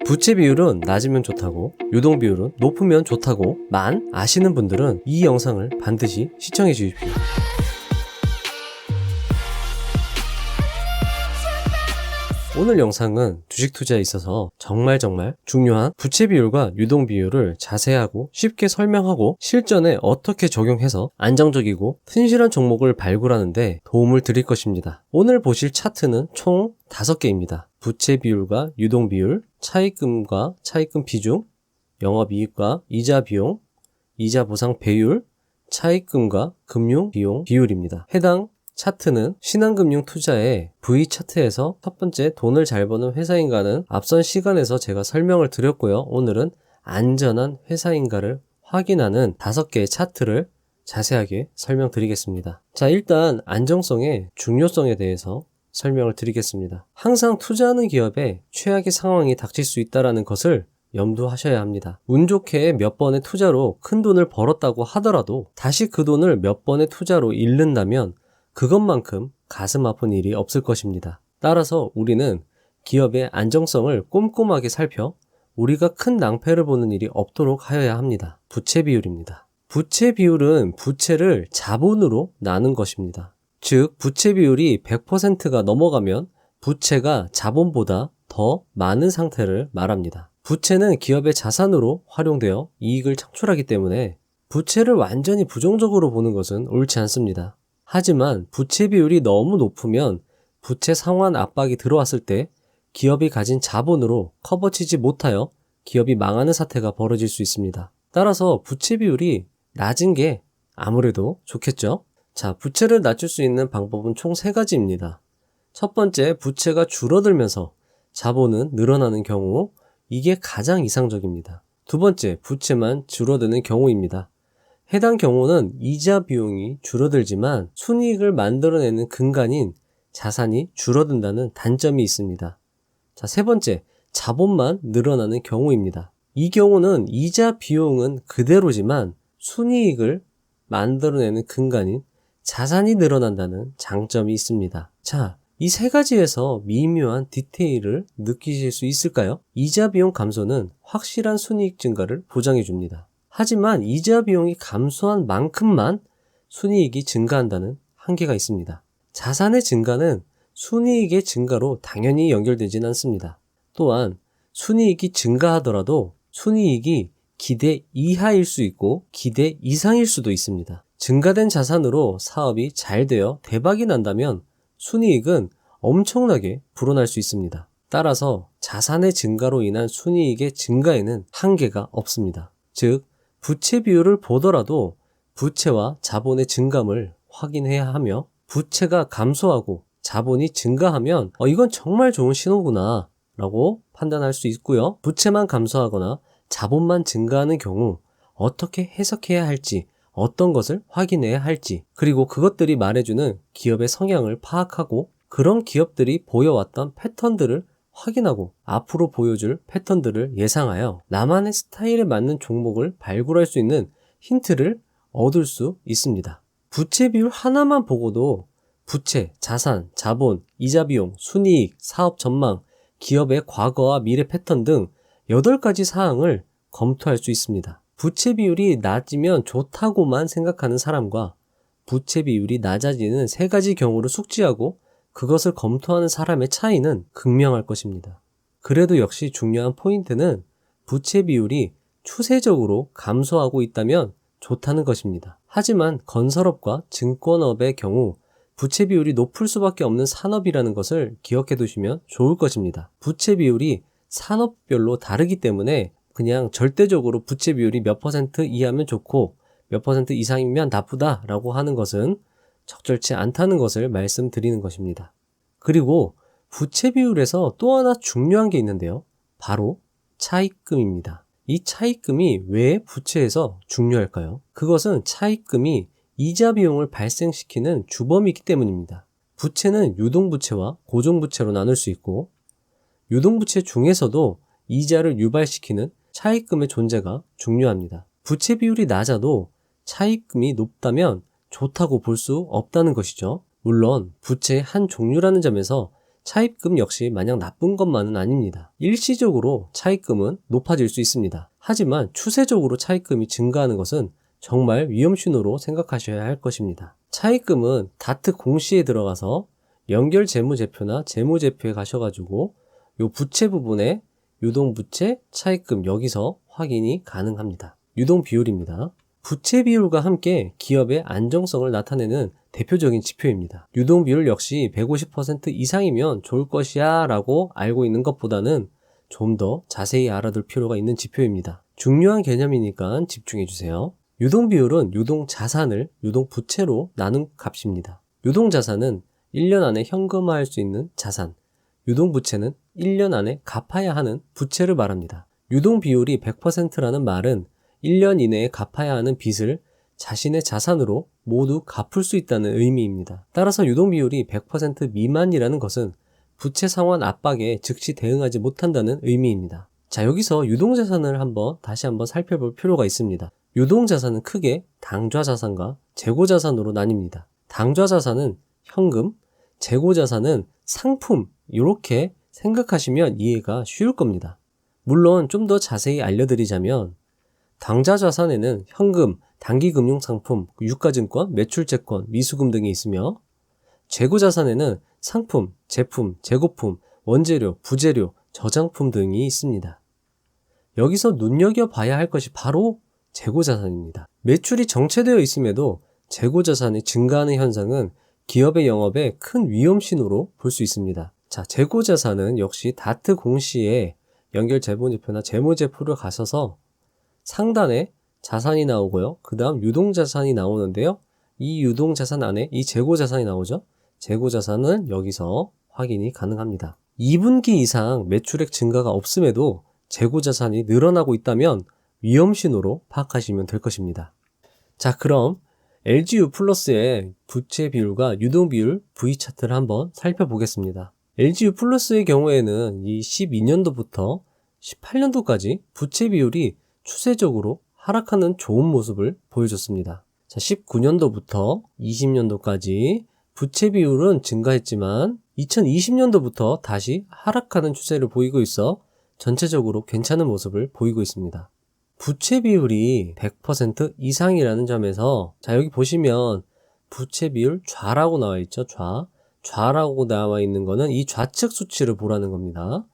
부채 비율은 낮으면 좋다고, 유동 비율은 높으면 좋다고만 아시는 분들은 이 영상을 반드시 시청해 주십시오. 오늘 영상은 주식 투자에 있어서 정말 중요한 부채 비율과 유동 비율을 자세하고 쉽게 설명하고 실전에 어떻게 적용해서 안정적이고 튼실한 종목을 발굴하는데 도움을 드릴 것입니다. 오늘 보실 차트는 총 5개입니다. 부채 비율과 유동 비율, 차입금과 차입금 비중, 영업이익과 이자 비용, 이자 보상 배율, 차입금과 금융 비용 비율입니다. 해당 차트는 신한금융 투자의 V차트에서 첫 번째 돈을 잘 버는 회사인가는 앞선 시간에서 제가 설명을 드렸고요. 오늘은 안전한 회사인가를 확인하는 5개의 차트를 자세하게 설명드리겠습니다. 자, 일단 안정성의 중요성에 대해서 설명을 드리겠습니다. 항상 투자하는 기업에 최악의 상황이 닥칠 수 있다는 것을 염두하셔야 합니다. 운 좋게 몇 번의 투자로 큰 돈을 벌었다고 하더라도 다시 그 돈을 몇 번의 투자로 잃는다면 그것만큼 가슴 아픈 일이 없을 것입니다. 따라서 우리는 기업의 안정성을 꼼꼼하게 살펴 우리가 큰 낭패를 보는 일이 없도록 하여야 합니다. 부채 비율입니다. 부채 비율은 부채를 자본으로 나눈 것입니다. 즉 부채 비율이 100%가 넘어가면 부채가 자본보다 더 많은 상태를 말합니다. 부채는 기업의 자산으로 활용되어 이익을 창출하기 때문에 부채를 완전히 부정적으로 보는 것은 옳지 않습니다. 하지만 부채 비율이 너무 높으면 부채 상환 압박이 들어왔을 때 기업이 가진 자본으로 커버치지 못하여 기업이 망하는 사태가 벌어질 수 있습니다. 따라서 부채 비율이 낮은 게 아무래도 좋겠죠? 자, 부채를 낮출 수 있는 방법은 총 3가지입니다. 첫 번째, 부채가 줄어들면서 자본은 늘어나는 경우, 이게 가장 이상적입니다. 두 번째, 부채만 줄어드는 경우입니다. 해당 경우는 이자 비용이 줄어들지만 순이익을 만들어내는 근간인 자산이 줄어든다는 단점이 있습니다. 자, 세 번째, 자본만 늘어나는 경우입니다. 이 경우는 이자 비용은 그대로지만 순이익을 만들어내는 근간인 자산이 늘어난다는 장점이 있습니다. 자, 이 3가지에서 미묘한 디테일을 느끼실 수 있을까요? 이자 비용 감소는 확실한 순이익 증가를 보장해 줍니다. 하지만 이자 비용이 감소한 만큼만 순이익이 증가한다는 한계가 있습니다. 자산의 증가는 순이익의 증가로 당연히 연결되진 않습니다. 또한 순이익이 증가하더라도 순이익이 기대 이하일 수 있고 기대 이상일 수도 있습니다. 증가된 자산으로 사업이 잘 되어 대박이 난다면 순이익은 엄청나게 불어날 수 있습니다. 따라서 자산의 증가로 인한 순이익의 증가에는 한계가 없습니다. 즉 부채 비율을 보더라도 부채와 자본의 증감을 확인해야 하며 부채가 감소하고 자본이 증가하면 이건 정말 좋은 신호구나 라고 판단할 수 있고요. 부채만 감소하거나 자본만 증가하는 경우 어떻게 해석해야 할지, 어떤 것을 확인해야 할지, 그리고 그것들이 말해주는 기업의 성향을 파악하고 그런 기업들이 보여왔던 패턴들을 확인하고 앞으로 보여줄 패턴들을 예상하여 나만의 스타일에 맞는 종목을 발굴할 수 있는 힌트를 얻을 수 있습니다. 부채 비율 하나만 보고도 부채, 자산, 자본, 이자 비용, 순이익, 사업 전망, 기업의 과거와 미래 패턴 등 8가지 사항을 검토할 수 있습니다. 부채 비율이 낮으면 좋다고만 생각하는 사람과 부채 비율이 낮아지는 3가지 경우를 숙지하고 그것을 검토하는 사람의 차이는 극명할 것입니다. 그래도 역시 중요한 포인트는 부채 비율이 추세적으로 감소하고 있다면 좋다는 것입니다. 하지만 건설업과 증권업의 경우 부채 비율이 높을 수밖에 없는 산업이라는 것을 기억해 두시면 좋을 것입니다. 부채 비율이 산업별로 다르기 때문에 그냥 절대적으로 부채 비율이 몇 % 이하면 좋고 몇 % 이상이면 나쁘다라고 하는 것은 적절치 않다는 것을 말씀드리는 것입니다. 그리고 부채 비율에서 또 하나 중요한 게 있는데요. 바로 차입금입니다. 이 차입금이 왜 부채에서 중요할까요? 그것은 차입금이 이자 비용을 발생시키는 주범이기 때문입니다. 부채는 유동부채와 고정부채로 나눌 수 있고 유동부채 중에서도 이자를 유발시키는 차입금의 존재가 중요합니다. 부채 비율이 낮아도 차입금이 높다면 좋다고 볼 수 없다는 것이죠. 물론 부채의 한 종류라는 점에서 차입금 역시 마냥 나쁜 것만은 아닙니다. 일시적으로 차입금은 높아질 수 있습니다. 하지만 추세적으로 차입금이 증가하는 것은 정말 위험 신호로 생각하셔야 할 것입니다. 차입금은 다트 공시에 들어가서 연결 재무제표나 재무제표에 가셔가지고 요 부채 부분에 유동부채, 차입금 여기서 확인이 가능합니다. 유동비율입니다. 부채 비율과 함께 기업의 안정성을 나타내는 대표적인 지표입니다. 유동비율 역시 150% 이상이면 좋을 것이야 라고 알고 있는 것보다는 좀 더 자세히 알아둘 필요가 있는 지표입니다. 중요한 개념이니까 집중해주세요. 유동비율은 유동자산을 유동부채로 나눈 값입니다. 유동자산은 1년 안에 현금화할 수 있는 자산, 유동부채는 1년 안에 갚아야 하는 부채를 말합니다. 유동비율이 100%라는 말은 1년 이내에 갚아야 하는 빚을 자신의 자산으로 모두 갚을 수 있다는 의미입니다. 따라서 유동비율이 100% 미만이라는 것은 부채 상환 압박에 즉시 대응하지 못한다는 의미입니다. 자, 여기서 유동자산을 다시 한번 살펴볼 필요가 있습니다. 유동자산은 크게 당좌자산과 재고자산으로 나뉩니다. 당좌자산은 현금, 재고자산은 상품, 이렇게 생각하시면 이해가 쉬울 겁니다. 물론 좀 더 자세히 알려드리자면 당좌자산에는 현금, 단기금융상품, 유가증권, 매출채권, 미수금 등이 있으며 재고자산에는 상품, 제품, 재고품, 원재료, 부재료, 저장품 등이 있습니다. 여기서 눈여겨봐야 할 것이 바로 재고자산입니다. 매출이 정체되어 있음에도 재고자산이 증가하는 현상은 기업의 영업에 큰 위험 신호로 볼 수 있습니다. 자, 재고자산은 역시 다트 공시에 연결 재무제표나 재무제표를 가셔서 상단에 자산이 나오고요. 그 다음 유동자산이 나오는데요. 이 유동자산 안에 이 재고자산이 나오죠. 재고자산은 여기서 확인이 가능합니다. 2분기 이상 매출액 증가가 없음에도 재고자산이 늘어나고 있다면 위험 신호로 파악하시면 될 것입니다. 자, 그럼 LGU 플러스의 부채 비율과 유동 비율 V차트를 한번 살펴보겠습니다. LGU 플러스의 경우에는 이 12년도부터 18년도까지 부채 비율이 추세적으로 하락하는 좋은 모습을 보여줬습니다. 자, 19년도부터 20년도까지 부채 비율은 증가했지만 2020년도부터 다시 하락하는 추세를 보이고 있어 전체적으로 괜찮은 모습을 보이고 있습니다. 부채 비율이 100% 이상이라는 점에서 자, 여기 보시면 부채 비율 좌라고 나와 있죠. 좌라고 나와 있는 거는 이 좌측 수치를 보라는 겁니다.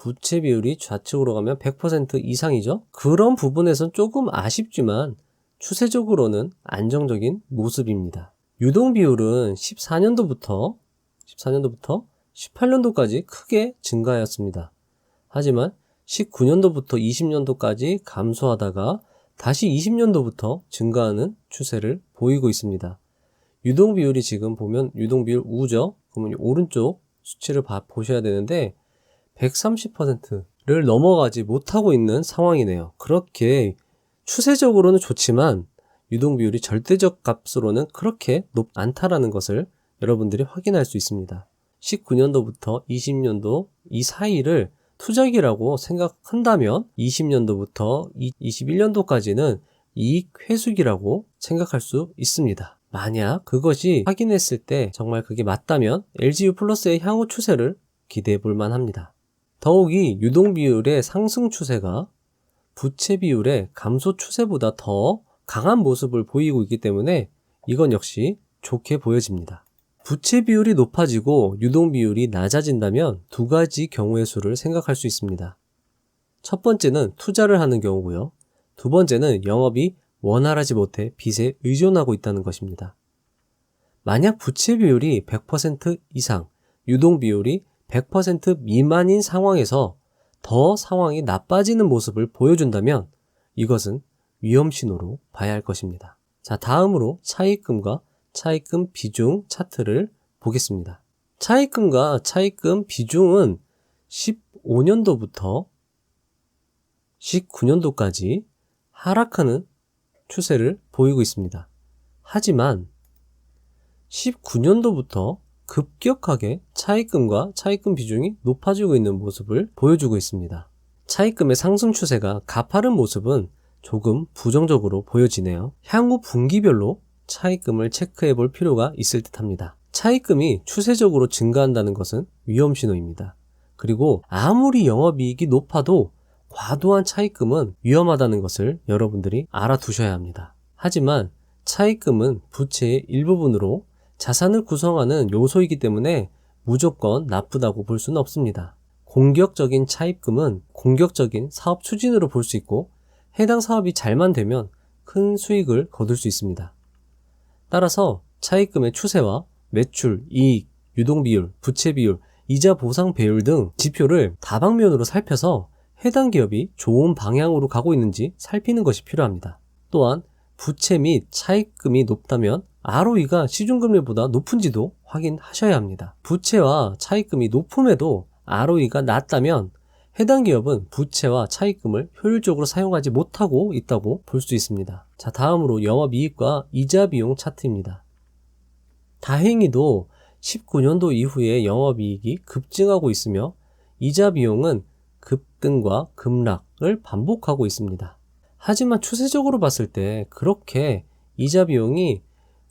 부채 비율이 좌측으로 가면 100% 이상이죠. 그런 부분에선 조금 아쉽지만 추세적으로는 안정적인 모습입니다. 유동 비율은 14년도부터 18년도까지 크게 증가하였습니다. 하지만 19년도부터 20년도까지 감소하다가 다시 20년도부터 증가하는 추세를 보이고 있습니다. 유동 비율이 지금 보면 유동 비율 우죠? 그러면 오른쪽 수치를 보셔야 되는데 130%를 넘어가지 못하고 있는 상황이네요. 그렇게 추세적으로는 좋지만 유동 비율이 절대적 값으로는 그렇게 높지 않다라는 것을 여러분들이 확인할 수 있습니다. 19년도부터 20년도 이 사이를 투자기라고 생각한다면 20년도부터 21년도까지는 이익 회수기라고 생각할 수 있습니다. 만약 그것이 확인했을 때 정말 그게 맞다면 LGU 플러스의 향후 추세를 기대해 볼 만합니다. 더욱이 유동 비율의 상승 추세가 부채 비율의 감소 추세보다 더 강한 모습을 보이고 있기 때문에 이건 역시 좋게 보여집니다. 부채 비율이 높아지고 유동 비율이 낮아진다면 두 가지 경우의 수를 생각할 수 있습니다. 첫 번째는 투자를 하는 경우고요. 두 번째는 영업이 원활하지 못해 빚에 의존하고 있다는 것입니다. 만약 부채 비율이 100% 이상, 유동 비율이 100% 미만인 상황에서 더 상황이 나빠지는 모습을 보여준다면 이것은 위험 신호로 봐야 할 것입니다. 자, 다음으로 차입금과 차입금 비중 차트를 보겠습니다. 차입금과 차입금 비중은 15년도부터 19년도까지 하락하는 추세를 보이고 있습니다. 하지만 19년도부터 급격하게 차입금과 차입금 비중이 높아지고 있는 모습을 보여주고 있습니다. 차입금의 상승 추세가 가파른 모습은 조금 부정적으로 보여지네요. 향후 분기별로 차입금을 체크해 볼 필요가 있을 듯 합니다. 차입금이 추세적으로 증가한다는 것은 위험 신호입니다. 그리고 아무리 영업이익이 높아도 과도한 차입금은 위험하다는 것을 여러분들이 알아두셔야 합니다. 하지만 차입금은 부채의 일부분으로 자산을 구성하는 요소이기 때문에 무조건 나쁘다고 볼 수는 없습니다. 공격적인 차입금은 공격적인 사업 추진으로 볼 수 있고 해당 사업이 잘만 되면 큰 수익을 거둘 수 있습니다. 따라서 차입금의 추세와 매출, 이익, 유동비율, 부채비율, 이자 보상 배율 등 지표를 다방면으로 살펴서 해당 기업이 좋은 방향으로 가고 있는지 살피는 것이 필요합니다. 또한 부채 및 차입금이 높다면 ROE가 시중금리보다 높은지도 확인하셔야 합니다. 부채와 차입금이 높음에도 ROE가 낮다면 해당 기업은 부채와 차입금을 효율적으로 사용하지 못하고 있다고 볼 수 있습니다. 자, 다음으로 영업이익과 이자 비용 차트입니다. 다행히도 19년도 이후에 영업이익이 급증하고 있으며 이자 비용은 급등과 급락을 반복하고 있습니다. 하지만 추세적으로 봤을 때 그렇게 이자 비용이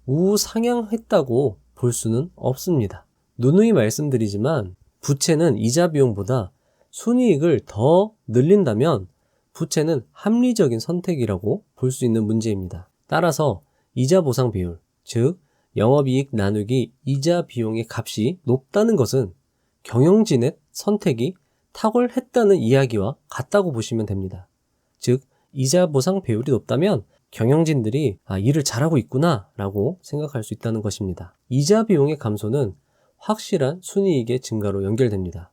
우상향했다고 볼 수는 없습니다. 누누이 말씀드리지만 부채는 이자 비용보다 순이익을 더 늘린다면 부채는 합리적인 선택이라고 볼 수 있는 문제입니다. 따라서 이자 보상 비율, 즉 영업이익 나누기 이자 비용의 값이 높다는 것은 경영진의 선택이 탁월했다는 이야기와 같다고 보시면 됩니다. 즉 이자 보상 비율이 높다면 경영진들이 일을 잘하고 있구나 라고 생각할 수 있다는 것입니다. 이자 비용의 감소는 확실한 순이익의 증가로 연결됩니다.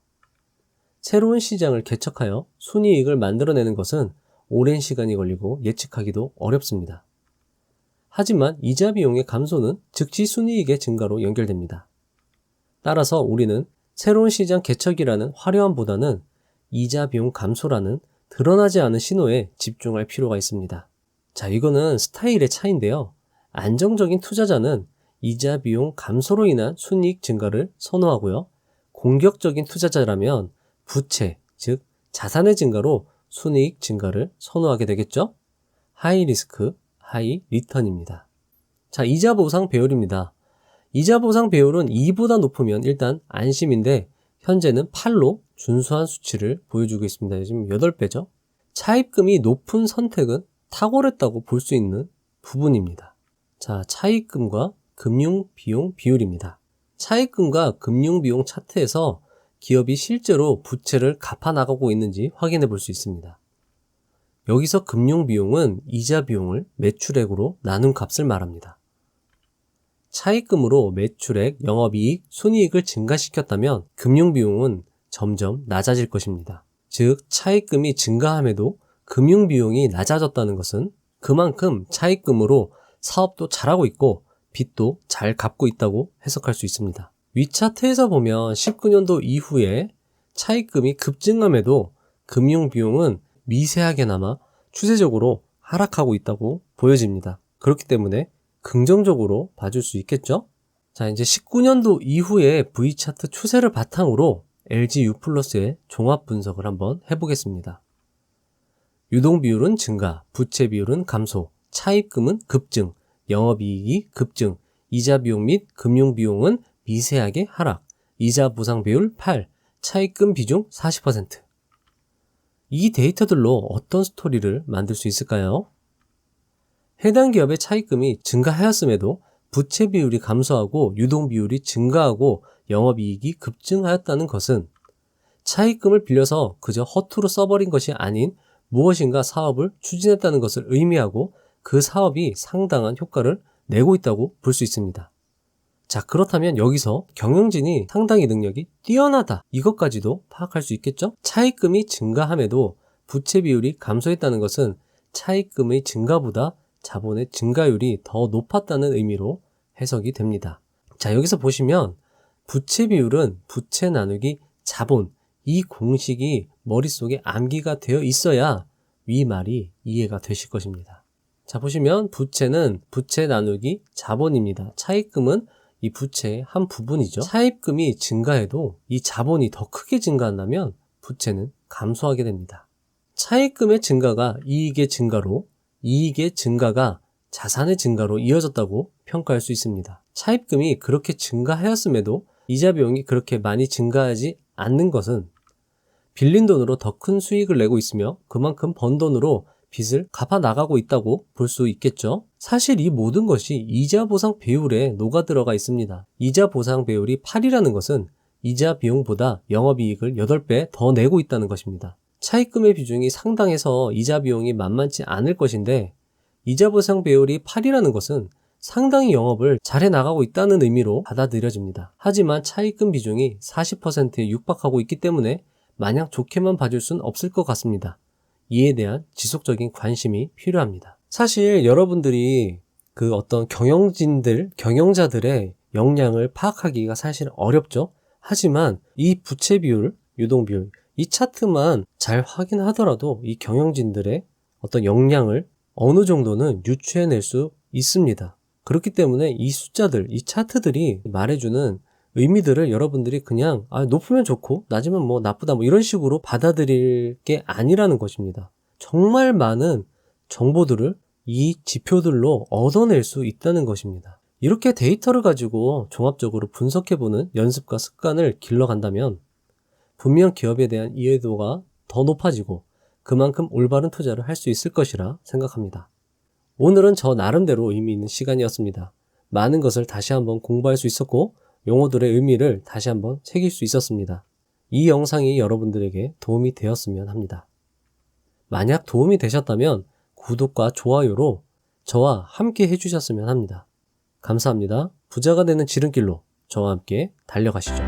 새로운 시장을 개척하여 순이익을 만들어내는 것은 오랜 시간이 걸리고 예측하기도 어렵습니다. 하지만 이자 비용의 감소는 즉시 순이익의 증가로 연결됩니다. 따라서 우리는 새로운 시장 개척이라는 화려함보다는 이자 비용 감소라는 드러나지 않은 신호에 집중할 필요가 있습니다. 자, 이거는 스타일의 차이인데요. 안정적인 투자자는 이자 비용 감소로 인한 순이익 증가를 선호하고요. 공격적인 투자자라면 부채, 즉 자산의 증가로 순이익 증가를 선호하게 되겠죠? 하이 리스크, 하이 리턴입니다. 자, 이자 보상 배율입니다. 이자 보상 배율은 2보다 높으면 일단 안심인데 현재는 8로 준수한 수치를 보여주고 있습니다. 지금 8배죠. 차입금이 높은 선택은 탁월했다고 볼 수 있는 부분입니다. 자, 차입금과 금융비용 비율입니다. 차입금과 금융비용 차트에서 기업이 실제로 부채를 갚아나가고 있는지 확인해 볼 수 있습니다. 여기서 금융비용은 이자 비용을 매출액으로 나눈 값을 말합니다. 차입금으로 매출액, 영업이익, 순이익을 증가시켰다면 금융비용은 점점 낮아질 것입니다. 즉 차입금이 증가함에도 금융비용이 낮아졌다는 것은 그만큼 차입금으로 사업도 잘하고 있고 빚도 잘 갚고 있다고 해석할 수 있습니다. 위 차트에서 보면 19년도 이후에 차입금이 급증함에도 금융비용은 미세하게나마 추세적으로 하락하고 있다고 보여집니다. 그렇기 때문에 긍정적으로 봐줄 수 있겠죠? 자, 이제 19년도 이후에 V차트 추세를 바탕으로 LG U+의 종합 분석을 한번 해보겠습니다. 유동비율은 증가, 부채 비율은 감소, 차입금은 급증, 영업이익이 급증, 이자 비용 및 금융비용은 미세하게 하락, 이자 보상 비율 8, 차입금 비중 40%. 이 데이터들로 어떤 스토리를 만들 수 있을까요? 해당 기업의 차입금이 증가하였음에도 부채 비율이 감소하고 유동 비율이 증가하고 영업이익이 급증하였다는 것은 차입금을 빌려서 그저 허투루 써버린 것이 아닌 무엇인가 사업을 추진했다는 것을 의미하고 그 사업이 상당한 효과를 내고 있다고 볼 수 있습니다. 자, 그렇다면 여기서 경영진이 상당히 능력이 뛰어나다, 이것까지도 파악할 수 있겠죠? 차입금이 증가함에도 부채 비율이 감소했다는 것은 차입금의 증가보다 자본의 증가율이 더 높았다는 의미로 해석이 됩니다. 자, 여기서 보시면 부채 비율은 부채 나누기 자본, 이 공식이 머릿속에 암기가 되어 있어야 위 말이 이해가 되실 것입니다. 자, 보시면 부채는 부채 나누기 자본입니다. 차입금은 이 부채의 한 부분이죠. 차입금이 증가해도 이 자본이 더 크게 증가한다면 부채는 감소하게 됩니다. 차입금의 증가가 이익의 증가로, 이익의 증가가 자산의 증가로 이어졌다고 평가할 수 있습니다. 차입금이 그렇게 증가하였음에도 이자 비용이 그렇게 많이 증가하지 않는 것은 빌린 돈으로 더 큰 수익을 내고 있으며 그만큼 번 돈으로 빚을 갚아 나가고 있다고 볼 수 있겠죠. 사실 이 모든 것이 이자 보상 배율에 녹아 들어가 있습니다. 이자 보상 배율이 8이라는 것은 이자 비용보다 영업이익을 8배 더 내고 있다는 것입니다. 차입금의 비중이 상당해서 이자 비용이 만만치 않을 것인데 이자 보상 배율이 8이라는 것은 상당히 영업을 잘해 나가고 있다는 의미로 받아들여집니다. 하지만 차입금 비중이 40%에 육박하고 있기 때문에 마냥 좋게만 봐줄 순 없을 것 같습니다. 이에 대한 지속적인 관심이 필요합니다. 사실 여러분들이 그 어떤 경영자들의 역량을 파악하기가 사실 어렵죠. 하지만 이 부채 비율, 유동 비율, 이 차트만 잘 확인하더라도 이 경영진들의 어떤 역량을 어느 정도는 유추해낼 수 있습니다. 그렇기 때문에 이 숫자들, 이 차트들이 말해주는 의미들을 여러분들이 그냥 높으면 좋고 낮으면 뭐 나쁘다 뭐 이런 식으로 받아들일 게 아니라는 것입니다. 정말 많은 정보들을 이 지표들로 얻어낼 수 있다는 것입니다. 이렇게 데이터를 가지고 종합적으로 분석해보는 연습과 습관을 길러간다면 분명 기업에 대한 이해도가 더 높아지고 그만큼 올바른 투자를 할 수 있을 것이라 생각합니다. 오늘은 저 나름대로 의미 있는 시간이었습니다. 많은 것을 다시 한번 공부할 수 있었고 용어들의 의미를 다시 한번 새길 수 있었습니다. 이 영상이 여러분들에게 도움이 되었으면 합니다. 만약 도움이 되셨다면 구독과 좋아요로 저와 함께 해주셨으면 합니다. 감사합니다. 부자가 되는 지름길로 저와 함께 달려가시죠.